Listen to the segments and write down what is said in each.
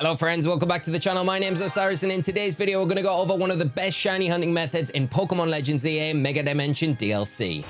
Hello friends, welcome back to the channel. My name's Osirus, and in today's video we're going to go over one of the best shiny hunting methods in Pokemon Legends EA Mega Dimension DLC.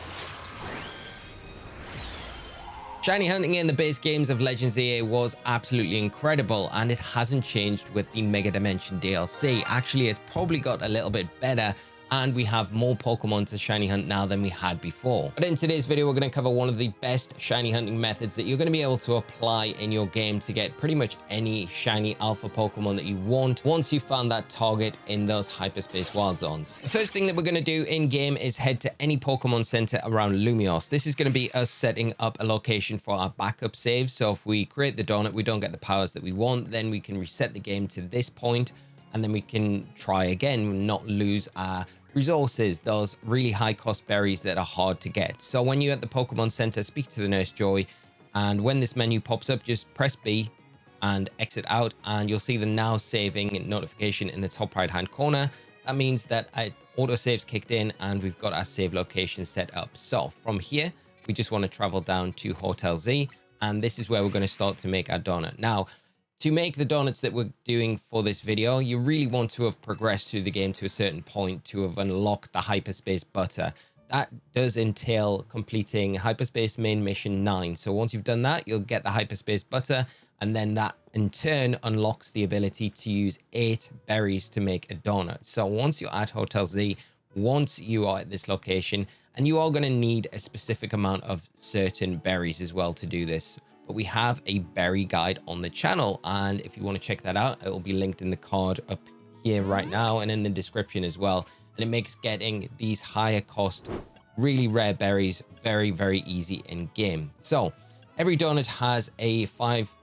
Shiny hunting in the base games of Legends EA was absolutely incredible, and it hasn't changed with the Mega Dimension DLC. Actually, it's probably got a little bit better, and we have more Pokemon to shiny hunt now than we had before. But in today's video, we're going to cover one of the best shiny hunting methods that you're going to be able to apply in your game to get pretty much any shiny alpha Pokemon that you want once you found that target in those hyperspace wild zones. The first thing that we're going to do in game is head to any Pokemon Center around Lumios. This is going to be us setting up a location for our backup save. So if we create the donut, we don't get the powers that we want, then we can reset the game to this point, and then we can try again, not lose our resources, those really high cost berries that are hard to get. So when you're at the Pokemon Center, speak to the Nurse Joy, and when this menu pops up, just press B and exit out, and you'll see the now saving notification in the top right hand corner. That means that autosave's kicked in and we've got our save location set up. So from here, we just want to travel down to Hotel Z, and this is where we're going to start to make our donut. Now, to make the donuts that we're doing for this video, you really want to have progressed through the game to a certain point to have unlocked the hyperspace butter. That does entail completing hyperspace main mission 9. So once you've done that, you'll get the hyperspace butter, and then that in turn unlocks the ability to use 8 berries to make a donut. So once you're at Hotel Z, once you are at this location, and you are going to need a specific amount of certain berries as well to do this. But we have a berry guide on the channel, and if you want to check that out, it will be linked in the card up here right now and in the description as well. And it makes getting these higher cost, really rare berries very, very easy in game. So every donut has a 5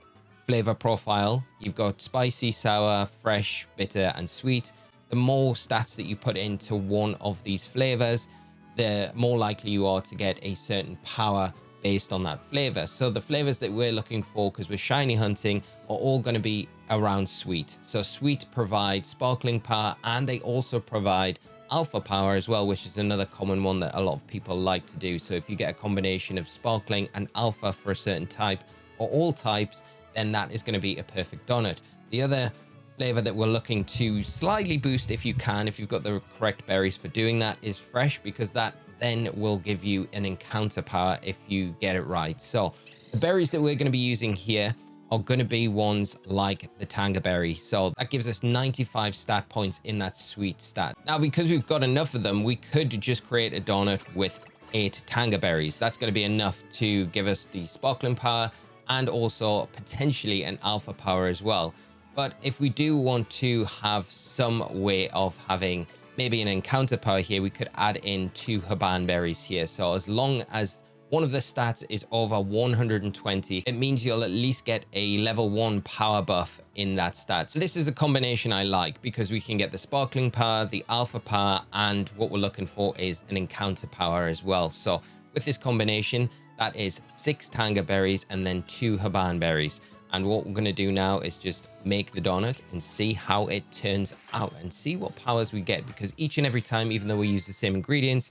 flavor profile. You've got spicy, sour, fresh, bitter, and sweet. The more stats that you put into one of these flavors, the more likely you are to get a certain power based on that flavor. So the flavors that we're looking for, because we're shiny hunting, are all going to be around sweet. So sweet provides sparkling power, and they also provide alpha power as well, which is another common one that a lot of people like to do. So if you get a combination of sparkling and alpha for a certain type or all types, then that is going to be a perfect donut. The other flavor that we're looking to slightly boost, if you can, if you've got the correct berries for doing that, is fresh, because that then will give you an encounter power if you get it right. So the berries that we're going to be using here are going to be ones like the Tanga berry. So that gives us 95 stat points in that sweet stat. Now, because we've got enough of them, we could just create a donut with 8 Tanga berries. That's going to be enough to give us the sparkling power and also potentially an alpha power as well. But if we do want to have some way of having maybe an encounter power here, we could add in 2 Haban berries here. So as long as one of the stats is over 120, it means you'll at least get a level 1 power buff in that stat. So this is a combination I like, because we can get the sparkling power, the alpha power, and what we're looking for is an encounter power as well. So with this combination, that is 6 Tanga berries and then 2 Haban berries. And what we're going to do now is just make the donut and see how it turns out and see what powers we get, because each and every time, even though we use the same ingredients,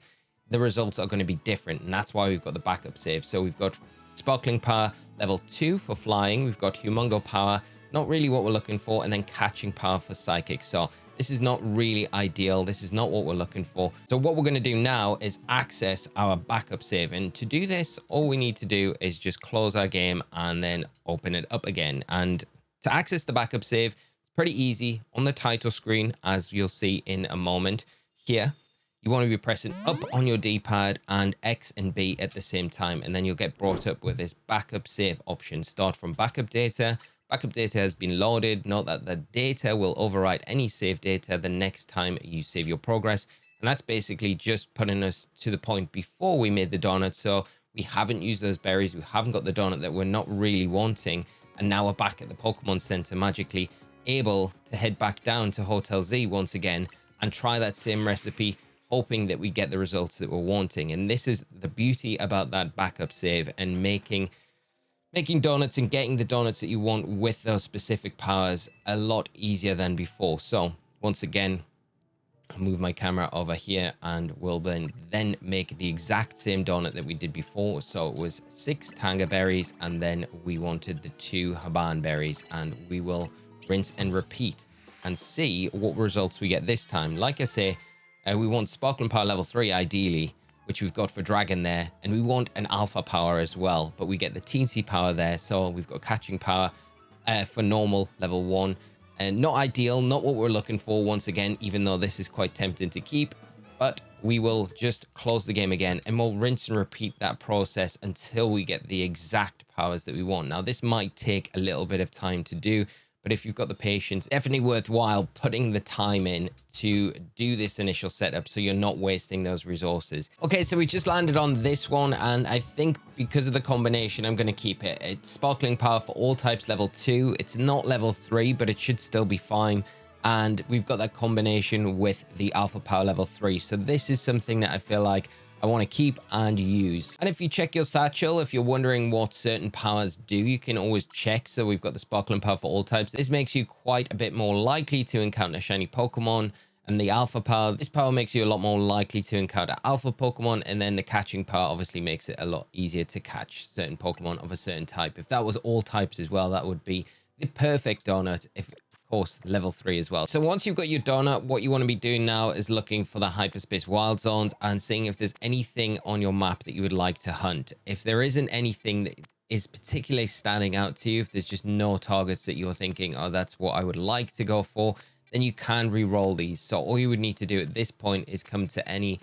the results are going to be different. And that's why we've got the backup save. So we've got sparkling power level 2 for flying. We've got humongo power, not really what we're looking for, and then catching power for psychic. So this is not really ideal. This is not what we're looking for. So what we're going to do now is access our backup save. And to do this, all we need to do is just close our game and then open it up again. And to access the backup save, it's pretty easy. On the title screen, as you'll see in a moment here, you want to be pressing up on your D-pad and X and B at the same time. And then you'll get brought up with this backup save option. Start from backup data. Backup data has been loaded. Note that the data will overwrite any save data the next time you save your progress. And that's basically just putting us to the point before we made the donut. So we haven't used those berries. We haven't got the donut that we're not really wanting. And now we're back at the Pokemon Center, magically able to head back down to Hotel Z once again and try that same recipe, hoping that we get the results that we're wanting. And this is the beauty about that backup save and making donuts and getting the donuts that you want with those specific powers a lot easier than before. So once again, I'll move my camera over here and we'll then make the exact same donut that we did before. So it was 6 Tanga berries, and then we wanted the 2 Haban berries, and we will rinse and repeat, and see what results we get this time. Like I say, we want Sparkling Power level 3 ideally, which we've got for Dragon there, and we want an Alpha Power as well, but we get the Teensy Power there, so we've got Catching Power for normal level 1, and not ideal, not what we're looking for once again, even though this is quite tempting to keep, but we will just close the game again, and we'll rinse and repeat that process until we get the exact powers that we want. Now, this might take a little bit of time to do, but if you've got the patience, definitely worthwhile putting the time in to do this initial setup so you're not wasting those resources. Okay, so we just landed on this one, and I think because of the combination, I'm going to keep it. It's Sparkling Power for all types level 2. It's not level 3, but it should still be fine. And we've got that combination with the Alpha Power level 3. So this is something that I feel like I want to keep and use. And if you check your satchel, if you're wondering what certain powers do, you can always check. So we've got the Sparkling Power for all types. This makes you quite a bit more likely to encounter shiny Pokemon. And the Alpha Power, this power makes you a lot more likely to encounter Alpha Pokemon. And then the Catching Power obviously makes it a lot easier to catch certain Pokemon of a certain type. If that was all types as well, that would be the perfect donut. If course, level 3 as well. So once you've got your donut, what you want to be doing now is looking for the hyperspace wild zones and seeing if there's anything on your map that you would like to hunt. If there isn't anything that is particularly standing out to you, if there's just no targets that you're thinking, oh, that's what I would like to go for, then you can re-roll these. So all you would need to do at this point is come to any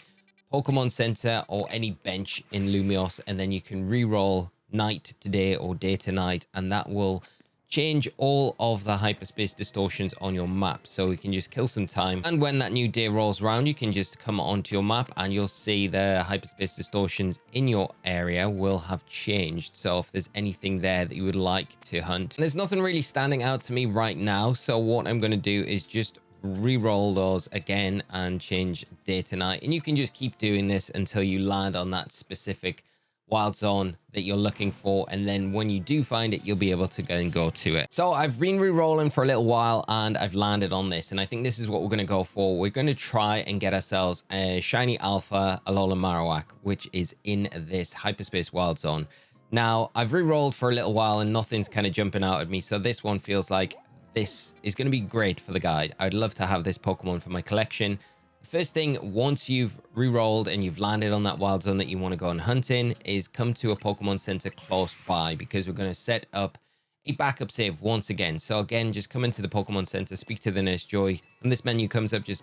Pokemon Center or any bench in Lumios, and then you can re-roll night to day or day to night, and that will change all of the hyperspace distortions on your map. So we can just kill some time, and when that new day rolls around, you can just come onto your map and you'll see the hyperspace distortions in your area will have changed. So if there's anything there that you would like to hunt, and there's nothing really standing out to me right now, so what I'm going to do is just re-roll those again and change day to night, and you can just keep doing this until you land on that specific wild zone that you're looking for, and then when you do find it, you'll be able to go and go to it. So I've been re-rolling for a little while and I've landed on this, and I think this is what we're going to go for. We're going to try and get ourselves a shiny Alpha Alola Marowak, which is in this hyperspace wild zone. Now, I've re-rolled for a little while and nothing's kind of jumping out at me, so this one feels like this is going to be great for the guide. I'd love to have this Pokemon for my collection. First thing, once you've re-rolled and you've landed on that wild zone that you want to go and hunt in, is come to a Pokemon Center close by, because we're going to set up a backup save once again. So again, just come into the Pokemon Center, speak to the Nurse Joy. When this menu comes up, just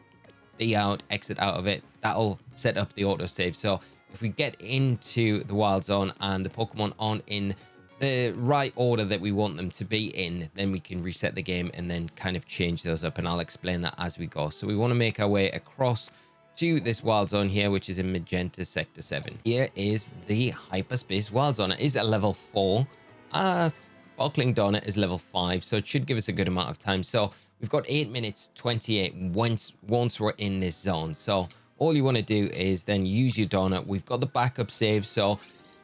be out, exit out of it. That'll set up the autosave. So if we get into the wild zone and the Pokemon aren't in the right order that we want them to be in, then we can reset the game and then kind of change those up, and I'll explain that as we go. So we want to make our way across to this wild zone here, which is in Magenta Sector 7. Here is the hyperspace wild zone. It is at level 4. Sparkling Donut is level 5, so it should give us a good amount of time. So we've got 8 minutes 28 once we're in this zone. So all you want to do is then use your donut. We've got the backup save, so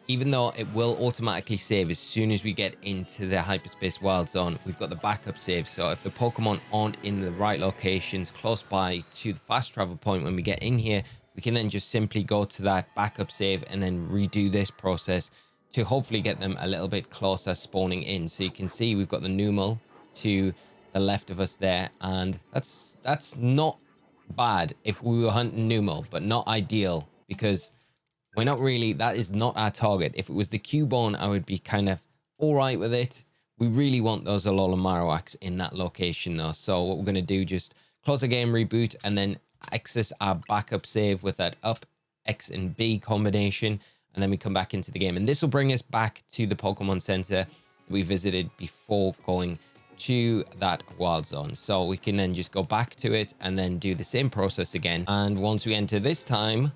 even though it will automatically save as soon as we get into the hyperspace wild zone, we've got the backup save. So if the Pokemon aren't in the right locations close by to the fast travel point when we get in here, we can then just simply go to that backup save and then redo this process to hopefully get them a little bit closer spawning in. So you can see we've got the Numel to the left of us there, and that's not bad if we were hunting Numel, but not ideal, because we're not really, that is not our target. If it was the Cubone, I would be kind of all right with it. We really want those Alola Marowaks in that location though. So what we're going to do, just close the game, reboot, and then access our backup save with that up X and B combination. And then we come back into the game. And this will bring us back to the Pokemon Center we visited before going to that wild zone. So we can then just go back to it and then do the same process again. And once we enter this time,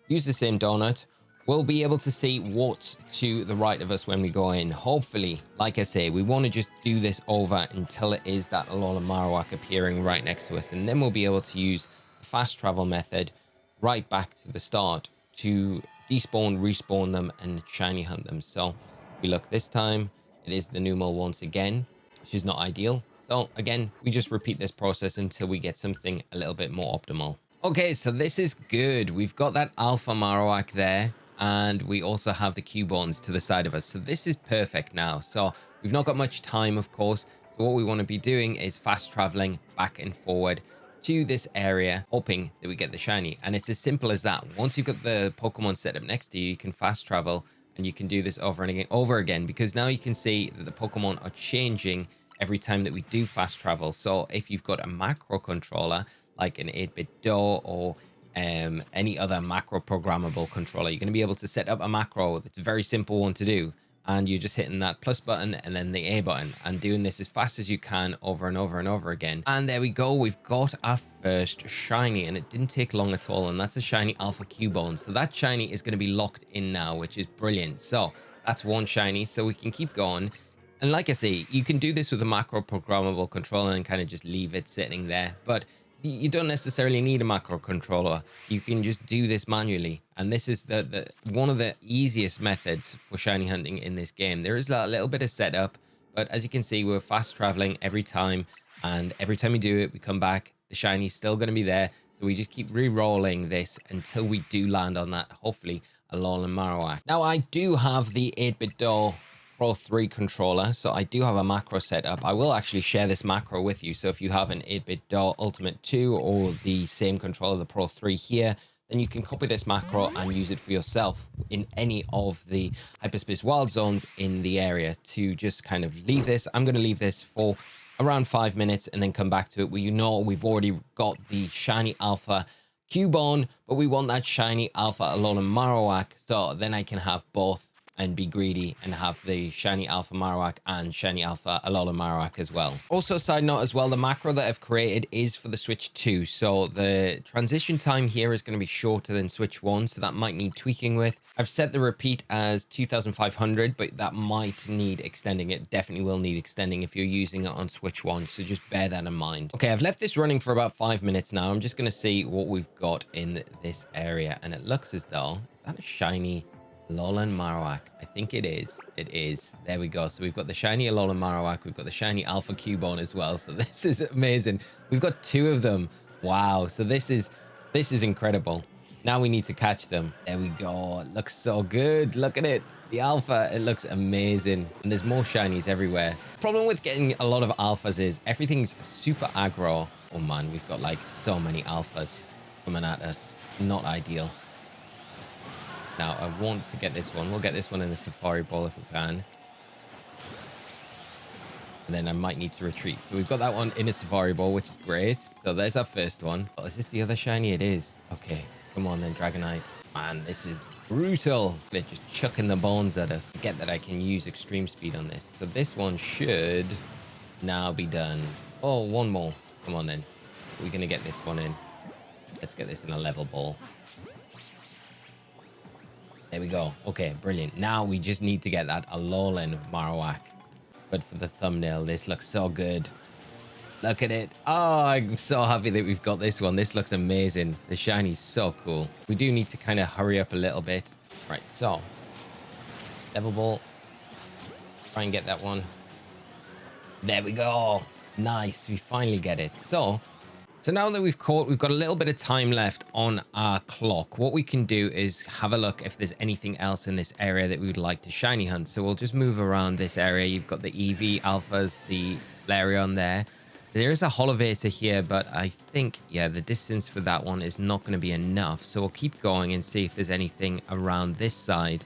use the same donut, we'll be able to see what's to the right of us when we go in. Hopefully, like I say, we want to just do this over until it is that Alola Marowak appearing right next to us, and then we'll be able to use the fast travel method right back to the start to despawn, respawn them, and shiny hunt them. So if we look this time, it is the Numel once again, which is not ideal. So again, we just repeat this process until we get something a little bit more optimal. Okay, so this is good. We've got that Alpha Marowak there, and we also have the Cubones to the side of us. So this is perfect now. So we've not got much time, of course. So What we want to be doing is fast traveling back and forward to this area, hoping that we get the shiny. And it's as simple as that. Once you've got the Pokemon set up next to you, you can fast travel and you can do this over and over again, because now you can see that the Pokemon are changing every time that we do fast travel. So if you've got a macro controller like an 8-bit door or any other macro programmable controller, you're going to be able to set up a macro that's a very simple one to do. And you're just hitting that plus button and then the A button and doing this as fast as you can over and over and over again. And there we go. We've got our first shiny, and it didn't take long at all. And that's a shiny Alpha Cubone. So that shiny is going to be locked in now, which is brilliant. So that's one shiny. So we can keep going. And like I say, you can do this with a macro programmable controller and kind of just leave it sitting there. But you don't necessarily need a macro controller. You can just do this manually. And this is the one of the easiest methods for shiny hunting in this game. There is a little bit of setup, but as you can see, we're fast traveling every time. And every time we do it, we come back, the shiny's still going to be there. So we just keep re-rolling this until we do land on that, hopefully, a Alolan Marowak. Now, I do have the 8-bit door Pro 3 controller, so I do have a macro set up. I will actually share this macro with you, so if you have an 8-bit door Ultimate 2 or the same controller, the Pro 3 here, then you can copy this macro and use it for yourself in any of the hyperspace wild zones in the area to just kind of leave this. I'm going to leave this for around 5 minutes and then come back to it, where you know we've already got the shiny Alpha Cubone, but we want that shiny Alpha Alolan Marowak, so then I can have both and be greedy and have the shiny Alpha Marowak and shiny Alpha Alolan Marowak as well. Also, side note as well, the macro that I've created is for the Switch 2, so the transition time here is going to be shorter than Switch 1, so that might need tweaking with. I've set the repeat as 2500, but that might need extending. It definitely will need extending if you're using it on Switch 1, so just bear that in mind. Okay, I've left this running for about 5 minutes now. I'm just going to see what we've got in this area, and it looks as though, is that a shiny Alolan Marowak? I think it is. It is. There we go. So we've got the shiny Alolan Marowak. We've got the shiny Alpha Cubone as well. So this is amazing. We've got 2 of them. Wow. So this is incredible. Now we need to catch them. There we go. It looks so good. Look at it. The Alpha, it looks amazing. And there's more shinies everywhere. The problem with getting a lot of Alphas is everything's super aggro. Oh man, we've got like so many Alphas coming at us. Not ideal. Now, I want to get this one. We'll get this one in the Safari Ball if we can. And then I might need to retreat. So we've got that one in a Safari Ball, which is great. So there's our first one. Oh, is this the other shiny? It is. Okay, come on then, Dragonite. Man, this is brutal. They're just chucking the bones at us. Get that I can use extreme speed on this. So this one should now be done. Oh, one more. Come on then. We're going to get this one in. Let's get this in a level ball. There we go. Okay, brilliant. Now we just need to get that Alolan Marowak. But for the thumbnail, this looks so good. Look at it. Oh, I'm so happy that we've got this one. This looks amazing. The shiny's so cool. We do need to kind of hurry up a little bit. Right, so. Level ball. Try and get that one. There we go. Nice. We finally get it. So now that we've got a little bit of time left on our clock. What we can do is have a look if there's anything else in this area that we would like to shiny hunt. So we'll just move around this area. You've got the EV Alphas, the Flareon there. There is a Holovator here, but I think, yeah, the distance for that one is not going to be enough. So we'll keep going and see if there's anything around this side.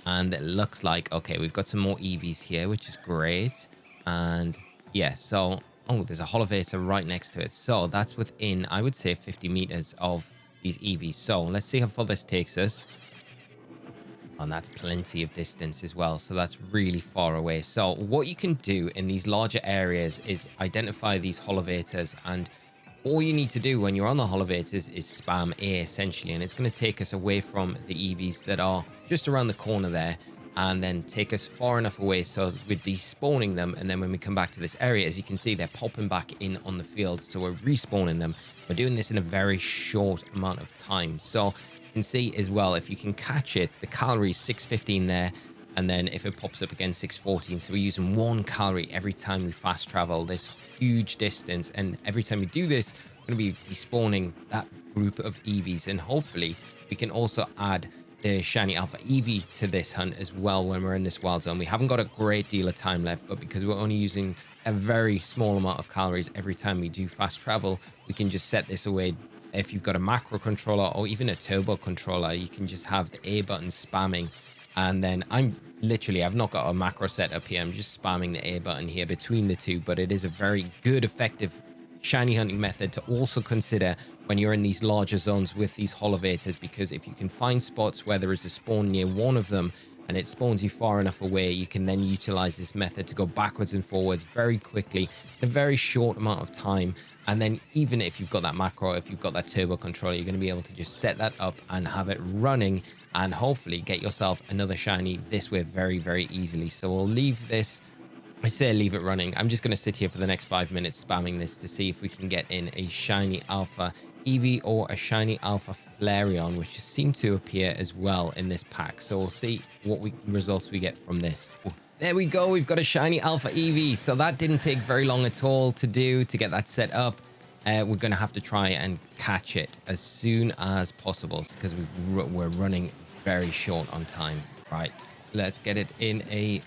And it looks like, okay, we've got some more EVs here, which is great. And yeah, so... oh, there's a Holovator right next to it. So that's within, I would say, 50 meters of these EVs. So let's see how far this takes us. And that's plenty of distance as well. So that's really far away. So what you can do in these larger areas is identify these Holovators. And all you need to do when you're on the Holovators is spam A, essentially. And it's going to take us away from the EVs that are just around the corner there. And then take us far enough away so we're despawning them. And then when we come back to this area, as you can see, they're popping back in on the field. So we're respawning them. We're doing this in a very short amount of time. So you can see as well, if you can catch it, the calories 615 there. And then if it pops up again, 614. So we're using 1 calorie every time we fast travel this huge distance. And every time we do this, we're going to be despawning that group of EVs. And hopefully we can also add the shiny Alpha Eevee to this hunt as well when we're in this wild zone. We haven't got a great deal of time left, but because we're only using a very small amount of calories every time we do fast travel. We can just set this away. If you've got a macro controller or even a turbo controller, you can just have the A button spamming. And then I've not got a macro set up here. I'm just spamming the A button here between the two, but it is a very good, effective shiny hunting method to also consider when you're in these larger zones with these holovators, because if you can find spots where there is a spawn near one of them and it spawns you far enough away, you can then utilize this method to go backwards and forwards very quickly in a very short amount of time. And then even if you've got that macro, if you've got that turbo controller, you're going to be able to just set that up and have it running and hopefully get yourself another shiny this way very, very easily. So we'll leave this. I say leave it running. I'm just going to sit here for the next 5 minutes spamming this to see if we can get in a shiny alpha Eevee or a shiny alpha Flareon, which seem to appear as well in this pack. So we'll see what results we get from this. There we go. We've got a shiny alpha Eevee. So that didn't take very long at all to get that set up. We're going to have to try and catch it as soon as possible because we're running very short on time. Right, let's get it in a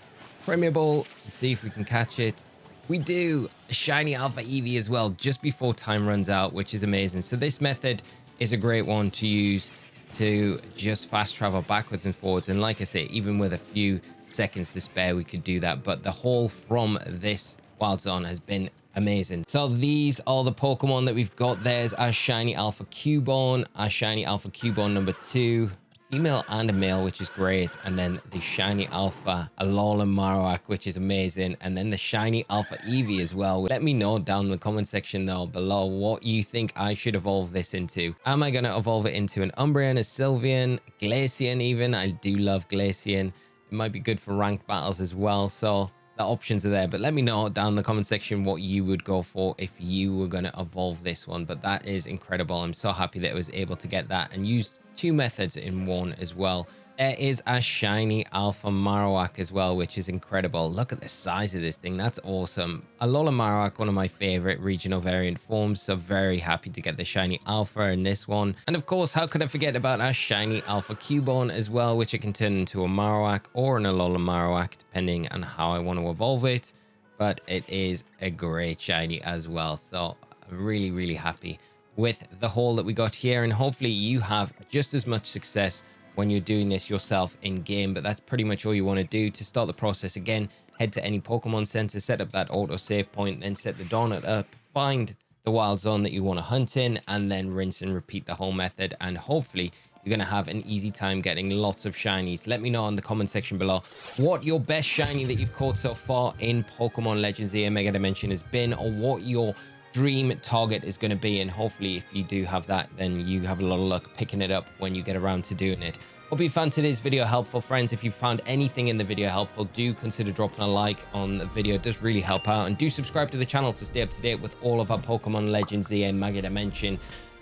Premier Bowl and see if we can catch it. We do a shiny alpha Eevee as well just before time runs out, which is amazing. So this method is a great one to use to just fast travel backwards and forwards. And like I say, even with a few seconds to spare, we could do that. But the haul from this wild zone has been amazing. So these are the Pokemon that we've got. There's our shiny alpha Cubone, our shiny alpha Cubone number 2, female and a male, which is great. And then the shiny alpha Alolan Marowak, which is amazing. And then the shiny alpha Eevee as well. Let me know down in the comment section though below what you think I should evolve this into. Am I going to evolve it into an Umbreon, a Sylveon, Glaceon even? I do love Glaceon. It might be good for ranked battles as well. So the options are there, but let me know down in the comment section what you would go for if you were going to evolve this one. But that is incredible. I'm so happy that I was able to get that and used 2 methods in one as well. There is a shiny alpha Marowak as well, which is incredible. Look at the size of this thing. That's awesome. Alolan Marowak, one of my favorite regional variant forms, so very happy to get the shiny alpha in this one. And of course, how could I forget about our shiny alpha Cubone as well, which I can turn into a Marowak or an Alolan Marowak depending on how I want to evolve it. But it is a great shiny as well, so I'm really, really happy with the haul that we got here, and hopefully you have just as much success when you're doing this yourself in game. But that's pretty much all you want to do to start the process. Again, head to any Pokemon Center, set up that auto save point, then set the donut up, find the wild zone that you want to hunt in, and then rinse and repeat the whole method, and hopefully you're going to have an easy time getting lots of shinies. Let me know in the comment section below what your best shiny that you've caught so far in Pokemon Legends EA Mega Dimension has been, or what your dream target is going to be. And hopefully if you do have that, then you have a lot of luck picking it up when you get around to doing it. Hope you found today's video helpful, friends. If you found anything in the video helpful, do consider dropping a like on the video. It does really help out, and do subscribe to the channel to stay up to date with all of our Pokemon Legends EA Mega Dimension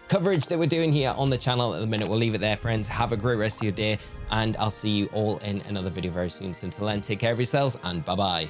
coverage that we're doing here on the channel at the minute. We'll leave it there, friends. Have a great rest of your day, and I'll see you all in another video very soon. So until then, take care of yourselves, and bye bye.